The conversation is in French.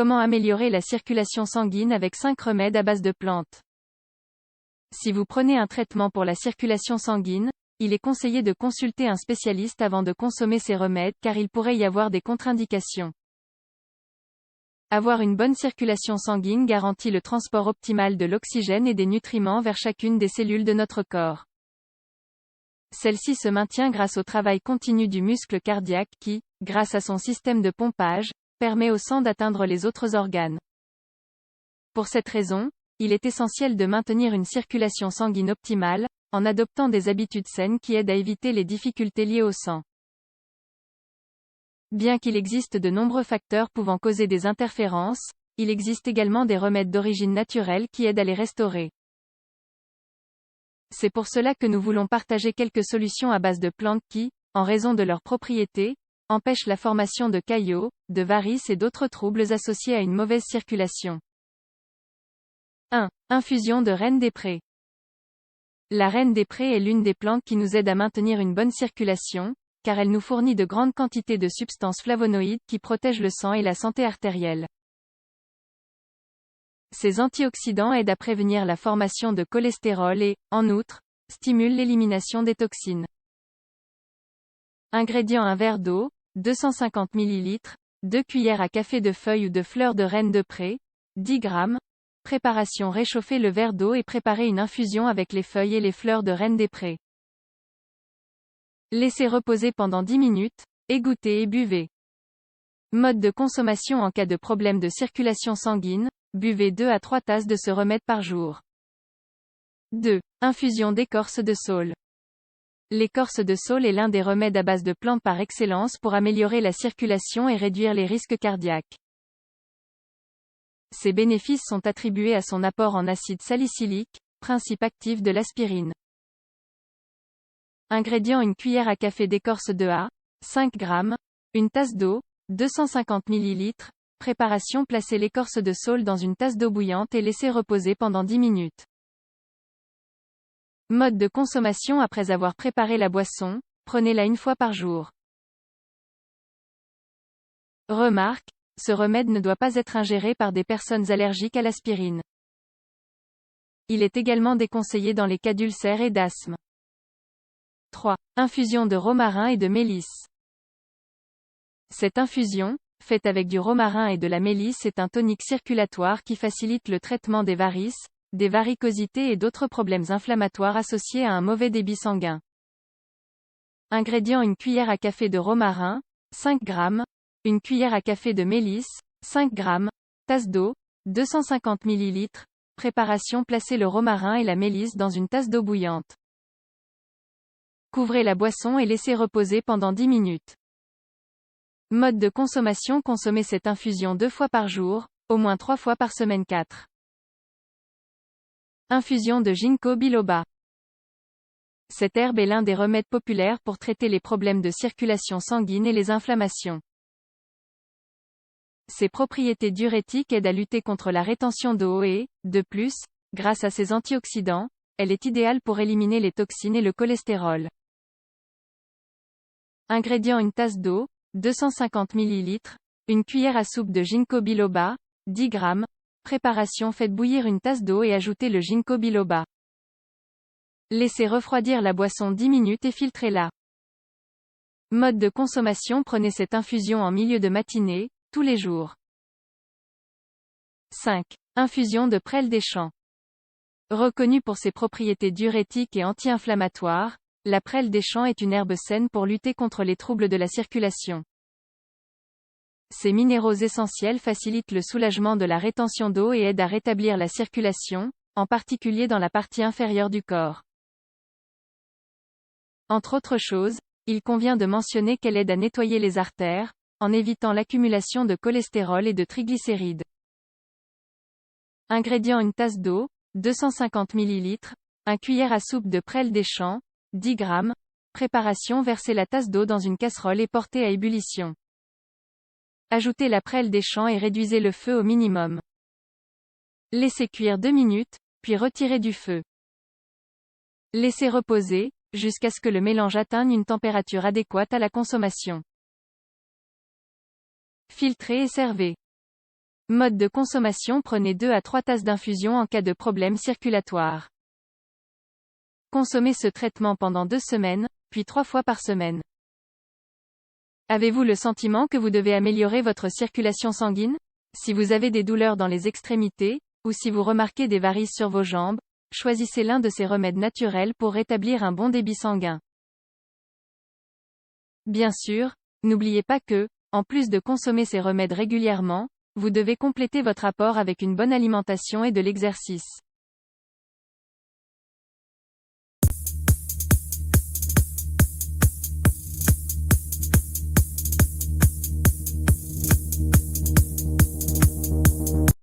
Comment améliorer la circulation sanguine avec 5 remèdes à base de plantes? Si vous prenez un traitement pour la circulation sanguine, il est conseillé de consulter un spécialiste avant de consommer ces remèdes car il pourrait y avoir des contre-indications. Avoir une bonne circulation sanguine garantit le transport optimal de l'oxygène et des nutriments vers chacune des cellules de notre corps. Celle-ci se maintient grâce au travail continu du muscle cardiaque qui, grâce à son système de pompage, permet au sang d'atteindre les autres organes. Pour cette raison, il est essentiel de maintenir une circulation sanguine optimale, en adoptant des habitudes saines qui aident à éviter les difficultés liées au sang. Bien qu'il existe de nombreux facteurs pouvant causer des interférences, il existe également des remèdes d'origine naturelle qui aident à les restaurer. C'est pour cela que nous voulons partager quelques solutions à base de plantes qui, en raison de leurs propriétés, empêchent la formation de caillots, de varices et d'autres troubles associés à une mauvaise circulation. 1. Infusion de reine des prés. La reine des prés est l'une des plantes qui nous aide à maintenir une bonne circulation, car elle nous fournit de grandes quantités de substances flavonoïdes qui protègent le sang et la santé artérielle. Ces antioxydants aident à prévenir la formation de cholestérol et, en outre, stimulent l'élimination des toxines. Ingrédients: un verre d'eau, 250 ml, 2 cuillères à café de feuilles ou de fleurs de reine de pré, 10 g. Préparation: réchauffer le verre d'eau et préparer une infusion avec les feuilles et les fleurs de reine des prés. Laissez reposer pendant 10 minutes, égouttez et buvez. Mode de consommation: en cas de problème de circulation sanguine, buvez 2 à 3 tasses de ce remède par jour. 2. Infusion d'écorce de saule. L'écorce de saule est l'un des remèdes à base de plantes par excellence pour améliorer la circulation et réduire les risques cardiaques. Ses bénéfices sont attribués à son apport en acide salicylique, principe actif de l'aspirine. Ingrédients: une cuillère à café d'écorce de A, 5 g, une tasse d'eau, 250 ml. Préparation: placez l'écorce de saule dans une tasse d'eau bouillante et laissez reposer pendant 10 minutes. Mode de consommation: après avoir préparé la boisson, prenez-la une fois par jour. Remarque, ce remède ne doit pas être ingéré par des personnes allergiques à l'aspirine. Il est également déconseillé dans les cas d'ulcères et d'asthme. 3. Infusion de romarin et de mélisse. Cette infusion, faite avec du romarin et de la mélisse, est un tonique circulatoire qui facilite le traitement des varices, des varicosités et d'autres problèmes inflammatoires associés à un mauvais débit sanguin. Ingrédients: une cuillère à café de romarin, 5 g, une cuillère à café de mélisse, 5 g, tasse d'eau, 250 ml. Préparation: placez le romarin et la mélisse dans une tasse d'eau bouillante. Couvrez la boisson et laissez reposer pendant 10 minutes. Mode de consommation: consommez cette infusion 2 fois par jour, au moins 3 fois par semaine. 4. Infusion de ginkgo biloba. Cette herbe est l'un des remèdes populaires pour traiter les problèmes de circulation sanguine et les inflammations. Ses propriétés diurétiques aident à lutter contre la rétention d'eau et, de plus, grâce à ses antioxydants, elle est idéale pour éliminer les toxines et le cholestérol. Ingrédients: une tasse d'eau, 250 ml, une cuillère à soupe de ginkgo biloba, 10 g. Préparation: faites bouillir une tasse d'eau et ajoutez le ginkgo biloba. Laissez refroidir la boisson 10 minutes et filtrez-la. Mode de consommation: prenez cette infusion en milieu de matinée, tous les jours. 5. Infusion de prêle des champs. Reconnue pour ses propriétés diurétiques et anti-inflammatoires, la prêle des champs est une herbe saine pour lutter contre les troubles de la circulation. Ces minéraux essentiels facilitent le soulagement de la rétention d'eau et aident à rétablir la circulation, en particulier dans la partie inférieure du corps. Entre autres choses, il convient de mentionner qu'elle aide à nettoyer les artères, en évitant l'accumulation de cholestérol et de triglycérides. Ingrédients: une tasse d'eau, 250 ml, un cuillère à soupe de prêle des champs, 10 g. Préparation: versez la tasse d'eau dans une casserole et portez à ébullition. Ajoutez la prêle des champs et réduisez le feu au minimum. Laissez cuire 2 minutes, puis retirez du feu. Laissez reposer, jusqu'à ce que le mélange atteigne une température adéquate à la consommation. Filtrez et servez. Mode de consommation: prenez 2 à 3 tasses d'infusion en cas de problème circulatoire. Consommez ce traitement pendant 2 semaines, puis 3 fois par semaine. Avez-vous le sentiment que vous devez améliorer votre circulation sanguine? Si vous avez des douleurs dans les extrémités, ou si vous remarquez des varices sur vos jambes, choisissez l'un de ces remèdes naturels pour rétablir un bon débit sanguin. Bien sûr, n'oubliez pas que, en plus de consommer ces remèdes régulièrement, vous devez compléter votre apport avec une bonne alimentation et de l'exercice.